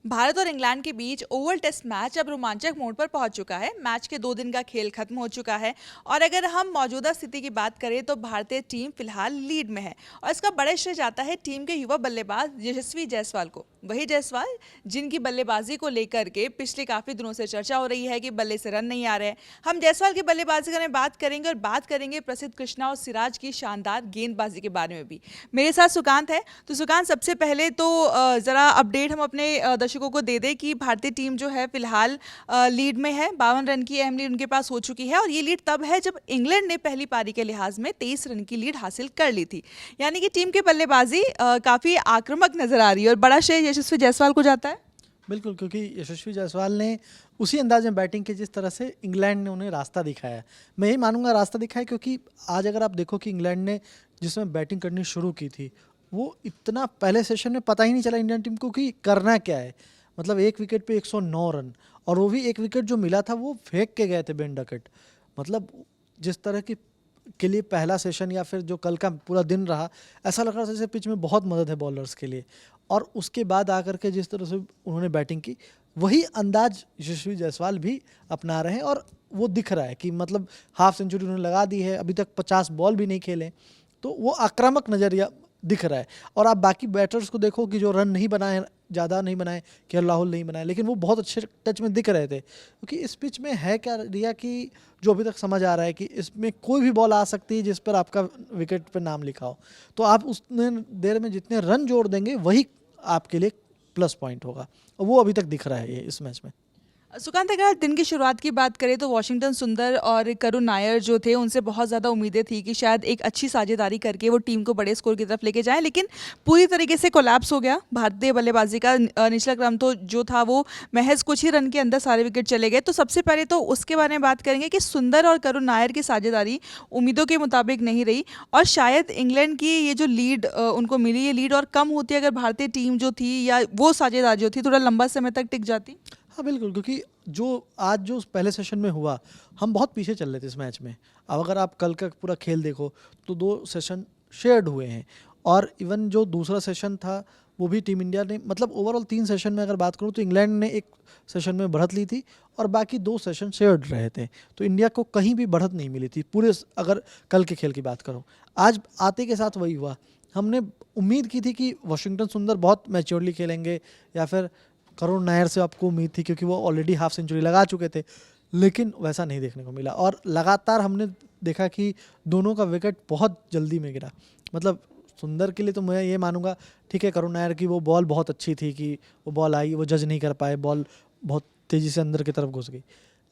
भारत और इंग्लैंड के बीच Oval test match अब रोमांचक मोड़ पर पहुंच चुका है। मैच के 2 दिन का खेल खत्म हो चुका है और अगर हम मौजूदा स्थिति की बात करें तो भारतीय टीम फिलहाल लीड में है और इसका बड़ा श्रेय जाता है टीम के युवा बल्लेबाज यशस्वी जायसवाल को। वही जायसवाल जिनकी बल्लेबाजी को लेकर के पिछले काफी दिनों से चर्चा हो रही है कि बल्ले से रन नहीं आ रहे हैं। हम जायसवाल की बल्लेबाजी में बात करेंगे और बात करेंगे प्रसिद्ध कृष्णा और सिराज की शानदार गेंदबाजी के बारे में भी। मेरे साथ सुकांत है। तो सुकांत, सबसे पहले तो जरा अपडेट हम अपने दर्शकों को दे दें कि भारतीय टीम जो है फिलहाल लीड में है। 52 रन की अहम लीड उनके पास हो चुकी है और ये लीड तब है जब इंग्लैंड ने पहली पारी के लिहाज में 23 रन की लीड हासिल कर ली थी। यानी कि टीम की बल्लेबाजी काफी आक्रामक नजर आ रही है और बड़ा श्रेय यशस्वी जायसवाल को जाता है। बिल्कुल, क्योंकि यशस्वी जायसवाल ने उसी अंदाज में बैटिंग की जिस तरह से इंग्लैंड ने उन्हें रास्ता दिखाया है। मैं यही मानूंगा रास्ता दिखाया, क्योंकि आज अगर आप देखो कि इंग्लैंड ने जिसमें बैटिंग करनी शुरू की थी, वो इतना पहले सेशन में पता ही नहीं चला इंडियन टीम को कि करना क्या है। मतलब एक विकेट पे 109 रन, और वो भी एक विकेट जो मिला था वो फेंक के गए थे बेन डकट। मतलब जिस तरह की के लिए पहला सेशन या फिर जो कल का पूरा दिन रहा, ऐसा लग रहा था जैसे पिच में बहुत मदद है बॉलर्स के लिए। और उसके बाद आकर के जिस तरह से उन्होंने बैटिंग की, वही अंदाज यशस्वी जायसवाल भी अपना रहे हैं और वो दिख रहा है कि मतलब हाफ सेंचुरी उन्होंने लगा दी है, अभी तक 50 बॉल भी नहीं खेले, तो वो आक्रामक नज़रिया दिख रहा है। और आप बाकी बैटर्स को देखो कि जो रन नहीं बनाए, ज़्यादा नहीं बनाए, केएल राहुल नहीं बनाए, लेकिन वो बहुत अच्छे टच में दिख रहे थे। क्योंकि इस पिच में है क्या रिया कि जो अभी तक समझ आ रहा है कि इसमें कोई भी बॉल आ सकती है जिस पर आपका विकेट पे नाम लिखा हो, तो आप उतने देर में जितने रन जोड़ देंगे वही आपके लिए प्लस पॉइंट होगा, और वो अभी तक दिख रहा है ये इस मैच में। सुकांत, अगर दिन की शुरुआत की बात करें तो वॉशिंगटन सुंदर और करुण नायर जो थे उनसे बहुत ज़्यादा उम्मीदें थी कि शायद एक अच्छी साझेदारी करके वो टीम को बड़े स्कोर की तरफ लेके जाएं, लेकिन पूरी तरीके से कोलैप्स हो गया भारतीय बल्लेबाजी का। निचला क्रम तो जो था वो महज कुछ ही रन के अंदर सारे विकेट चले गए। तो सबसे पहले तो उसके बारे में बात करेंगे कि सुंदर और करुण नायर की साझेदारी उम्मीदों के मुताबिक नहीं रही और शायद इंग्लैंड की ये जो लीड उनको मिली, ये लीड और कम होती अगर भारतीय टीम जो थी या वो साझेदारी जो थी थोड़ा लंबा समय तक टिक जाती। हाँ बिल्कुल, क्योंकि जो आज जो पहले सेशन में हुआ, हम बहुत पीछे चल रहे थे इस मैच में। अब अगर आप कल का पूरा खेल देखो तो 2 सेशन शेयर्ड हुए हैं, और इवन जो दूसरा सेशन था वो भी टीम इंडिया ने, मतलब ओवरऑल 3 सेशन में अगर बात करूँ तो इंग्लैंड ने एक सेशन में बढ़त ली थी और बाकी 2 सेशन शेयर्ड रहे थे। तो इंडिया को कहीं भी बढ़त नहीं मिली थी पूरे अगर कल के खेल की बात करूँ। आज आते के साथ वही हुआ। हमने उम्मीद की थी कि वॉशिंगटन सुंदर बहुत मैच्योरली खेलेंगे, या फिर करुण नायर से आपको उम्मीद थी क्योंकि वो ऑलरेडी हाफ सेंचुरी लगा चुके थे, लेकिन वैसा नहीं देखने को मिला। और लगातार हमने देखा कि दोनों का विकेट बहुत जल्दी में गिरा। मतलब सुंदर के लिए तो मैं ये मानूंगा, ठीक है, करुण नायर की वो बॉल बहुत अच्छी थी कि वो बॉल आई, वो जज नहीं कर पाए, बॉल बहुत तेज़ी से अंदर की तरफ घुस गई।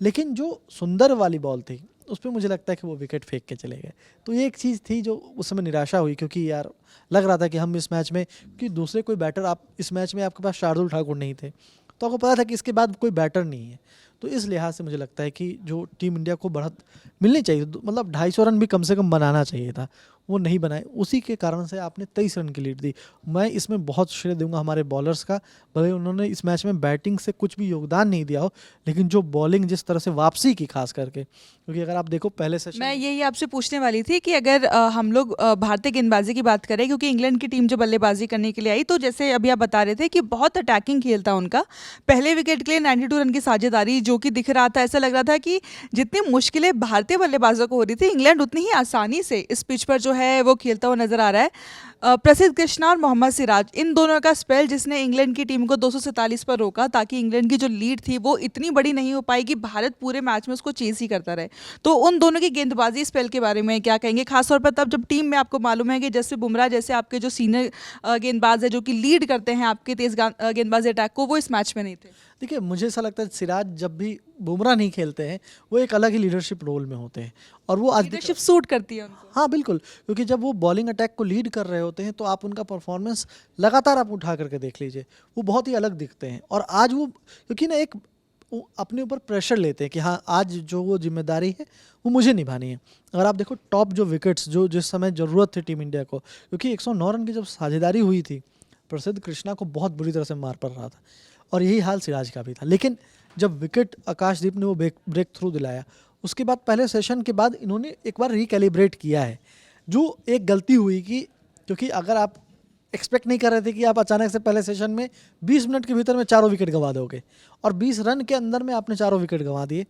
लेकिन जो सुंदर वाली बॉल थी उस पर मुझे लगता है कि वो विकेट फेंक के चले गए। तो ये एक चीज़ थी जो उस समय निराशा हुई, क्योंकि यार लग रहा था कि हम इस मैच में, कि दूसरे कोई बैटर, आप इस मैच में आपके पास शार्दुल ठाकुर नहीं थे, तो आपको पता था कि इसके बाद कोई बैटर नहीं है। तो इस लिहाज से मुझे लगता है कि जो टीम इंडिया को बढ़त मिलनी चाहिए, मतलब 250 रन भी कम से कम बनाना चाहिए था, वो नहीं बनाए। उसी के कारण से आपने 23 रन की लीड दी। मैं इसमें बहुत श्रेय दूंगा हमारे बॉलर्स का। भले उन्होंने इस मैच में बैटिंग से कुछ भी योगदान नहीं दिया हो, लेकिन जो बॉलिंग जिस तरह से वापसी की खास करके, क्योंकि अगर आप देखो पहले सेशन, मैं यही आपसे पूछने वाली थी कि अगर हम लोग भारतीय गेंदबाजी की बात करें, क्योंकि इंग्लैंड की टीम जो बल्लेबाजी करने के लिए आई, तो जैसे अभी आप बता रहे थे कि बहुत अटैकिंग खेल था उनका। पहले विकेट के लिए 92 रन की साझेदारी जो कि दिख रहा था, ऐसा लग रहा था कि जितनी मुश्किलें भारतीय बल्लेबाजों को हो रही थी, इंग्लैंड उतनी ही आसानी से इस पिच पर जो है वो खेलता हुआ नजर आ रहा है। प्रसिद्ध कृष्णा और मोहम्मद सिराज, इन दोनों का स्पेल जिसने इंग्लैंड की टीम को 247 पर रोका, ताकि इंग्लैंड की जो लीड थी वो इतनी बड़ी नहीं हो पाई कि भारत पूरे मैच में उसको चेस ही करता रहे। तो उन दोनों की गेंदबाजी स्पेल के बारे में क्या कहेंगे, खासतौर पर तब जब टीम में आपको मालूम है कि जसप्रीत बुमराह जैसे आपके जो सीनियर गेंदबाज है जो कि लीड करते हैं आपके तेज गेंदबाजी अटैक को, वो इस मैच में नहीं थे। देखिए मुझे ऐसा लगता है सिराज जब भी बुमराह नहीं खेलते हैं वो एक अलग ही लीडरशिप रोल में होते हैं, और वो आज लीडरशिप सूट करती है उनको। हाँ बिल्कुल, क्योंकि जब वो बॉलिंग अटैक को लीड कर रहे होते हैं तो आप उनका परफॉर्मेंस लगातार आप उठा करके देख लीजिए, वो बहुत ही अलग दिखते हैं। और आज वो, क्योंकि ना एक वो अपने ऊपर प्रेशर लेते हैं कि हाँ आज जो वो जिम्मेदारी है वो मुझे निभानी है। अगर आप देखो टॉप जो विकेट्स जो जिस समय ज़रूरत थी टीम इंडिया को, क्योंकि 109 रन की जब साझेदारी हुई थी, प्रसिद्ध कृष्णा को बहुत बुरी तरह से मार पड़ रहा था, और यही हाल सिराज का भी था। लेकिन जब विकेट आकाशदीप ने वो ब्रेक थ्रू दिलाया, उसके बाद पहले सेशन के बाद इन्होंने एक बार रिकैलिब्रेट किया है, जो एक गलती हुई कि, क्योंकि अगर आप एक्सपेक्ट नहीं कर रहे थे कि आप अचानक से पहले सेशन में 20 मिनट के भीतर में चारों विकेट गंवा दोगे, और 20 रन के अंदर में आपने चारों विकेट गंवा दिए।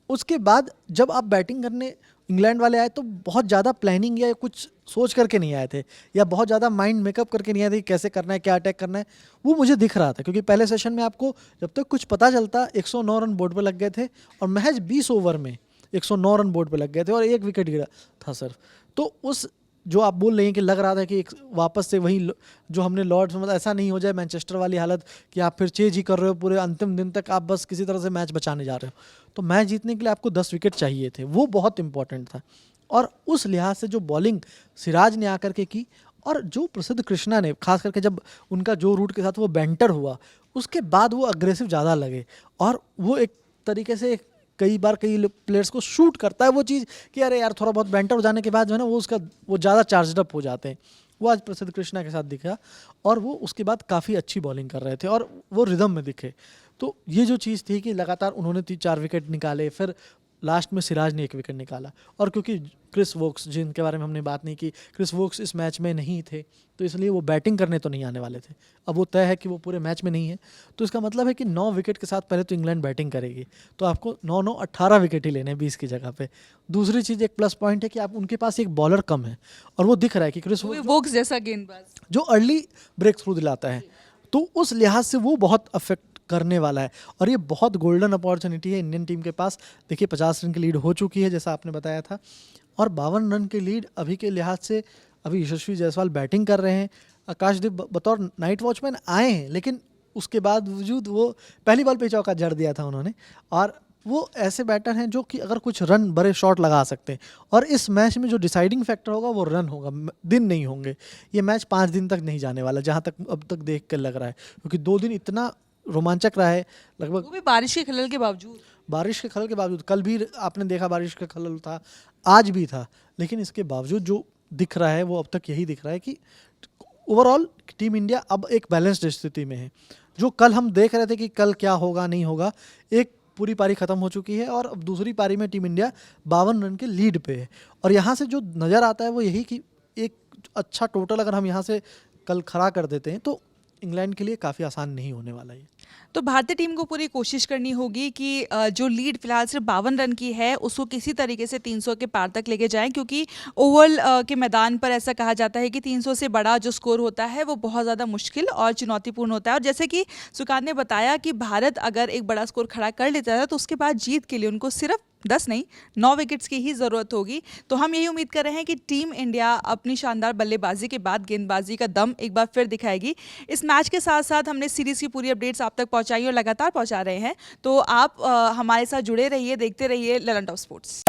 उसके बाद जब आप बैटिंग करने इंग्लैंड वाले आए तो बहुत ज़्यादा प्लानिंग या कुछ सोच करके नहीं आए थे, या बहुत ज़्यादा माइंड मेकअप करके नहीं आए थे कि कैसे करना है, क्या अटैक करना है, वो मुझे दिख रहा था। क्योंकि पहले सेशन में आपको जब तक कुछ पता चलता 109 रन बोर्ड पे लग गए थे, और महज 20 ओवर में 109 रन बोर्ड पे लग गए थे और एक विकेट गिरा था सिर्फ। तो उस जो आप बोल रहे हैं कि लग रहा था कि एक वापस से वही जो हमने लॉर्ड्स में, मतलब ऐसा नहीं हो जाए मैनचेस्टर वाली हालत कि आप फिर चेज ही कर रहे हो पूरे अंतिम दिन तक, आप बस किसी तरह से मैच बचाने जा रहे हो। तो मैच जीतने के लिए आपको 10 विकेट चाहिए थे, वो बहुत इंपॉर्टेंट था। और उस लिहाज से जो बॉलिंग सिराज ने आकर के की, और जो प्रसिद्ध कृष्णा ने खास करके जब उनका जो रूट के साथ वो बैंटर हुआ, उसके बाद वो अग्रेसिव ज़्यादा लगे, और वो एक तरीके से कई बार कई प्लेयर्स को शूट करता है वो चीज़ कि अरे यार थोड़ा बहुत बैंटर हो जाने के बाद जो है ना वो ज़्यादा चार्जड अप हो जाते हैं। वो आज प्रसिद्ध कृष्णा के साथ दिखा, और वो उसके बाद काफ़ी अच्छी बॉलिंग कर रहे थे और वो रिदम में दिखे। तो ये जो चीज़ थी कि लगातार उन्होंने 3-4 विकेट निकाले, फिर लास्ट में सिराज ने 1 विकेट निकाला। और क्योंकि क्रिस वोक्स, जिनके बारे में हमने बात नहीं की, क्रिस वोक्स इस मैच में नहीं थे, तो इसलिए वो बैटिंग करने तो नहीं आने वाले थे। अब वो तय है कि वो पूरे मैच में नहीं है, तो इसका मतलब है कि 9 विकेट के साथ पहले तो इंग्लैंड बैटिंग करेगी, तो आपको 9-9 18 विकेट ही लेने हैं 20 की जगह पे। दूसरी चीज़, एक प्लस पॉइंट है कि आप उनके पास एक बॉलर कम है, और वो दिख रहा है कि क्रिस वोक्स जैसा गेंदबाज जो अर्ली ब्रेक थ्रू दिलाता है, तो उस लिहाज से वो बहुत अफेक्ट करने वाला है। और ये बहुत गोल्डन अपॉर्चुनिटी है इंडियन टीम के पास। देखिए 50 रन की लीड हो चुकी है जैसा आपने बताया था, और 52 रन की लीड अभी के लिहाज से अभी यशस्वी जायसवाल बैटिंग कर रहे हैं। आकाशदीप बतौर नाइट वॉचमैन आए हैं, लेकिन उसके बावजूद वो पहली बॉल पे चौका जड़ दिया था उन्होंने, और वो ऐसे बैटर हैं जो कि अगर कुछ रन बड़े शॉट लगा सकते हैं। और इस मैच में जो डिसाइडिंग फैक्टर होगा वो रन होगा, दिन नहीं होंगे। ये मैच 5 दिन तक नहीं जाने वाला, जहाँ तक अब तक देख कर लग रहा है, क्योंकि 2 दिन इतना रोमांचक रहा है। लगभग वो भी बारिश के खलल के बावजूद। बारिश के खलल के बावजूद, कल भी आपने देखा बारिश का खलल था, आज भी था, लेकिन इसके बावजूद जो दिख रहा है वो अब तक यही दिख रहा है कि ओवरऑल टीम इंडिया अब एक बैलेंस्ड स्थिति में है। जो कल हम देख रहे थे कि कल क्या होगा नहीं होगा, एक पूरी पारी खत्म हो चुकी है, और अब दूसरी पारी में टीम इंडिया 52 रन के लीड पे है। और यहाँ से जो नज़र आता है वो यही कि एक अच्छा टोटल अगर हम यहाँ से कल खड़ा कर देते हैं तो इंग्लैंड के लिए काफ़ी आसान नहीं होने वाला है। तो भारतीय टीम को पूरी कोशिश करनी होगी कि जो लीड फिलहाल सिर्फ 52 रन की है उसको किसी तरीके से 300 के पार तक लेके जाएं, क्योंकि ओवल के मैदान पर ऐसा कहा जाता है कि 300 से बड़ा जो स्कोर होता है वो बहुत ज़्यादा मुश्किल और चुनौतीपूर्ण होता है। और जैसे कि सुकान ने बताया कि भारत अगर एक बड़ा स्कोर खड़ा कर लेता है तो उसके बाद जीत के लिए उनको सिर्फ 10 नहीं 9 विकेट्स की ही ज़रूरत होगी। तो हम यही उम्मीद कर रहे हैं कि टीम इंडिया अपनी शानदार बल्लेबाजी के बाद गेंदबाजी का दम एक बार फिर दिखाएगी। इस मैच के साथ साथ हमने सीरीज़ की पूरी अपडेट्स आप तक पहुंचाई और लगातार पहुंचा रहे हैं, तो आप हमारे साथ जुड़े रहिए, देखते रहिए ललन टॉप स्पोर्ट्स।